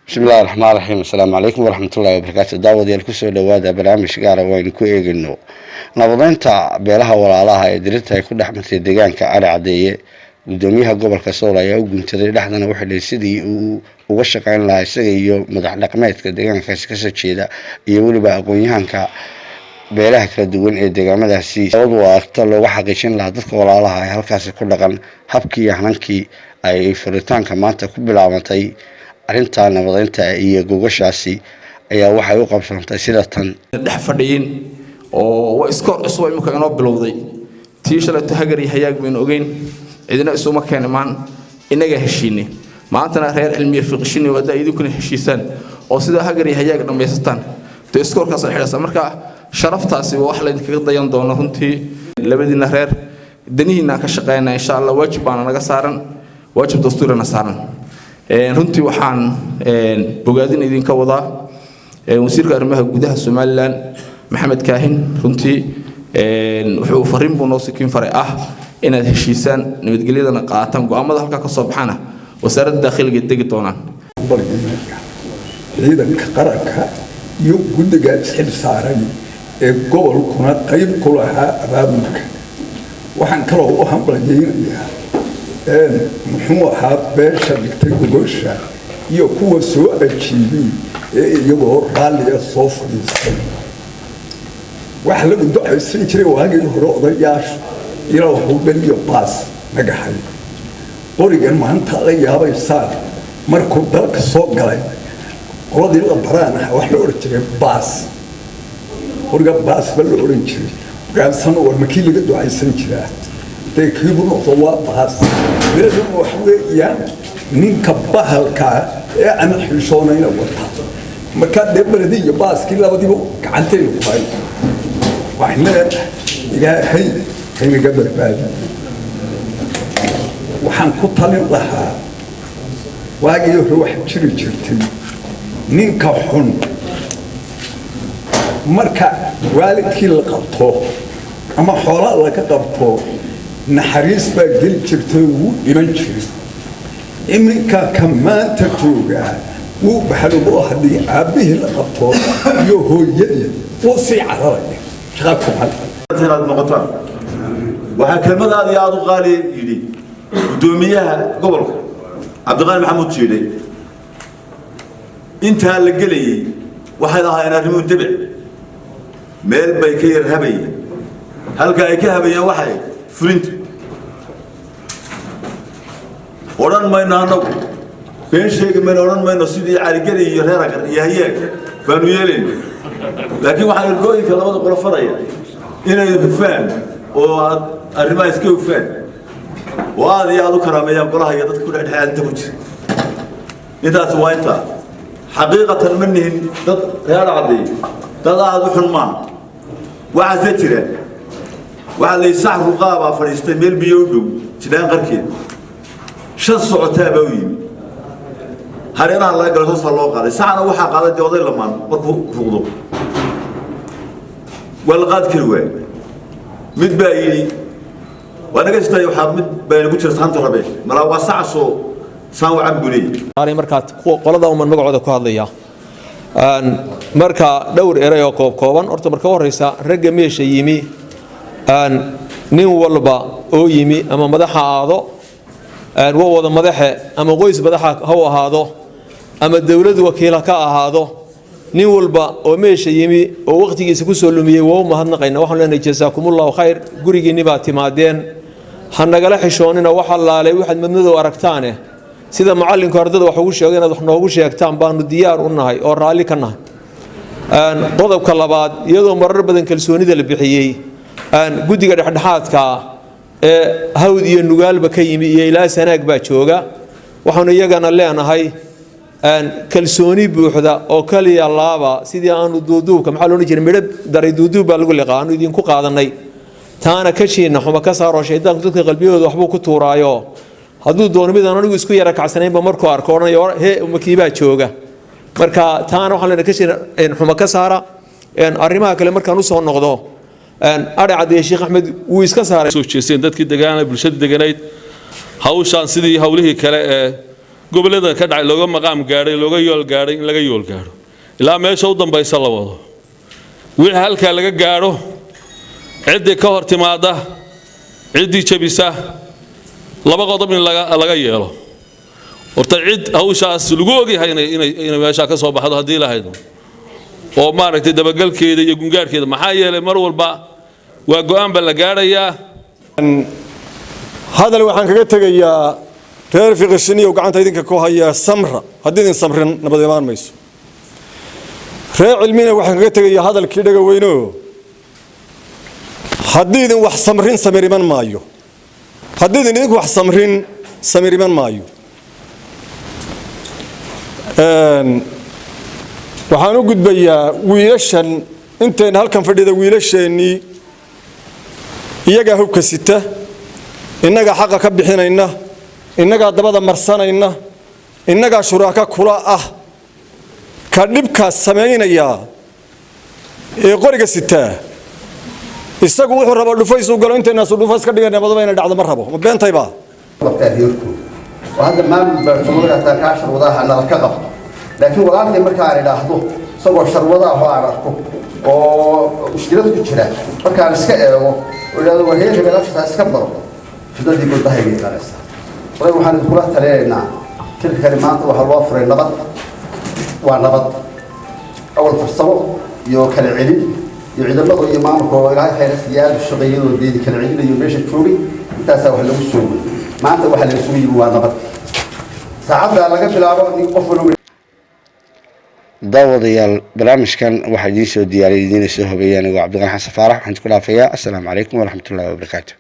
بسم الله الرحمن الرحيم. السلام عليكم ورحمة الله وبركاته. دعوة الكسر لوادا برامج قارة وين كويق إنه نبضينتا بيلها ولا لها إدريتها يكون أحمد الدجان كعلى عادية قدوميها قبل كسولة يوجد تدري لحظة واحد يسدي ووشق عن لا يسدي يوم مدح لقمات كدجان كسر شيء يقول بقى قويها كا بيلها كدوين الدجان ماذا سي وضوء أكتر لو واحد يشين لا تذكر ولا لها هالكاس كل قن حبكي هنكي أي فريتان كمان تقبل عمتي arrinta nabadaynta iyo gogashaasi ayaa waxay u qabsantay sida tan dhex fadhiin oo iskoor cusub imka inoo bilowday tii shalay hagari hayaag been ogeyn cidina isuma keenmaan inaga heshiinay maantana reer cilmiye fiqshini wada idinku heshiisan oo sida hagari hayaag dhameystaan tii iskoorkaas xiraysa marka sharaftaasi wax la idinkaga dayan doono runtii labadina reer danihiina ka shaqeynaa insha Allah waajib baan naga saaran waajib dastuurna saaran runtii waxaan bogaadin idinka wadaa wasiirka arrimaha gudaha Soomaaliland Maxamed Kaahin runtii wuxuu fariin buu noo sikin faray inaad heshiisaan nabadgelyadana qaataan go'aamada halka ka soo baxana wasaaradda dakhliga degi doonaan ciidanka qaranka iyo guddiga xil saaran ee gobolkuna qayb ku lahaa abaabulka waxaan kaloo u hambalyeeyaa muxuu ahaa beesha dhigtay gogosha iyo kuwa soo ajiibay ee iyagoo raalliga soo fadhiistay wax lagu ducaysan jiray waagii hore odayaasha ilaa hubin iyo baas nagahay qorigan maanta la yaabaysaa markuu dalka soo galay qoladii la baraanaha wax la oran jiray baas qoriga baas baa la oran jiray gaarsan war markii laga ducaysan jiray تكيبون أطوات لازم وحويا نينك بحالكا أنا حشونا هنا وطا مكان دبر دي باس كلا بدي بو كعنتين وفاي وإحنا إلى هي قبل بعد وحنقطع لها واجي يروح شري شرتين نينك حن مركا والد كل قطو أما حولا لك قطو نحريس بقل جرتو إيمان جري إمريكا كمان تكوغا وبحلو بوحدي عبيه لقطو يوهو يدي وصي عراري شغالكم هذا النقطة وحكلمة هذه عادو غالي يدي دوميها قبل عبد الغني محمود شيلي انت هالقلي وحيدها انا رمو الدبع ميل بيكير هبي هلقا هبي وحي فرنت وران ما ينهنو بين شيء من وران ما ينصيدي على جري يرهرك يهيك كانوا يلين لكن واحد الجوي كلام هذا قرف فريا إنه يفهم والرماية كيف فهم وهذا يا ذو كرامة يا قرها يا ذات كل الحياة أنت وجه إذا سويت حقيقة منه ضد يا عادي ضد هذا حلمان وعزتره وعلى يسحب الغابة فليستمر بيودو تدان قركين شن صعتها بوي هرينا الله قال توصل الله قال ساعة وحى قال دي وضي لمان مركو فوضو والغاد كلوه متبايني وانا قلت يا حاب متباين قلت سانت ربيش ملا واسع سو سان وعبولي أنا مركات قلدا ومن مقعد كهذيا مركا دور إيريو كوبان أرت مركا ورئيسا رجع ميش يمي nin walba oo yimi ama madaxa aado waa wada madaxa ama qoys madaxa ha ahaado ama dawlad wakiil ka ahaado nin walba oo meesha yimi oo waqtigiisa ku soo lumiyay waa mahadnaqayna waxaan leenahay jazaakumullahu khayr gurigiina baa timaadeen hanagala xishoonina waxa laalay waxaad madnado aragtaane sida macallinka ardada wax ugu sheegay inaad wax noogu sheegtaan baanu diyaar u nahay oo raali ka nahay qodobka labaad iyadoo marar badan kalsoonida la bixiyay guddiga dhexdhexaadka ee hawd iyo nugaalba ka yimi iyo ilaa sanaag baa jooga waxaanu iyagana leenahay kalsooni buuxda oo kaliya laaba sidii aanu duuduubka maxaa loo jiray midab daray duuduub baa lagu liqaano idinku qaadanay taana ka shiina xuma ka saaro shaydaanku dadka qalbiyooda waxbuu ku tuuraayo hadduu doono mid aan anigu isku yara kacsanaynba markuu arko oranayo he makiibaa jooga marka taana waxaan leenahay ka shiina xuma ka saara arrimaha kale markaan u soo noqdo أرعد يا شيخ أحمد ويسكسر. سوتشين دتك دجانا برشة دجانيت هاوشان سيدي هوله كلا gobollada ka dhacay looga maqaam gaadhay looga yool gaadhay in laga yool gaadho ilaa meesha u dambaysa la wado wixii halkaa laga gaadho ciddii ka hor timaada ciddii jabisa laba qodob in laga yeelo horta cid hawshaas lagu ogyahay inay meesha ka soo baxdo haddii la haydo oo maaragtay dabagalkeeda iyo gungaarkeeda maxaa yeelay mar walba waa go'aan ba la gaadhayaa hadal waxaan kaga tegayaa reer fiqishiniyo gacanta idinka ku haya samra haddii idin samrin nabad imaan mayso reer cilmina waxaan kaga tegayaa hadalkii dhaga weyno haddii idin wax samrin samir iman maayo haddii idin wax samrin samir iman maayo waxaan u gudbayaa wiilashan inteen halkan fadhida wiilasheenii iyaga hubka sita innaga xaqa ka bixinayna innaga dabada marsanayna innaga shuraaka kula ah ka dhibkaas sameynaya ee qoriga sita isagu wuxuu rabo dhufays u galo inteena soo dhufays ka dhigana madaba inay dhacdo ma rabo ma beentayba وهذا ما بتقول أنت كاشر وضعها أنا الكذب لكن والله مركا على لحظة سوى شر وضعها على ركوب ومشكلته كتيرة مركا نسكت ولا وهي اللي بنفسها تسكبر في ذلك يقول ده هيجي خلاص طيب وحنا نقولها تلاقينا كل كلمات وحوافر النبض والنبض أول فرصة يو كالعلم يعيد الله إمامك وإلهي خير السياد الشغيين والدين كالعلم يمشي الشوري أنت سوى له الشوري ما أنت واحد يسوي وانا ساعات على قبل العرب يقفلوا داوديال برامج كان واحد يسوي ديالي دين سوهبيان وعبد الغني حسن فارح عندكم العافية السلام عليكم ورحمة الله وبركاته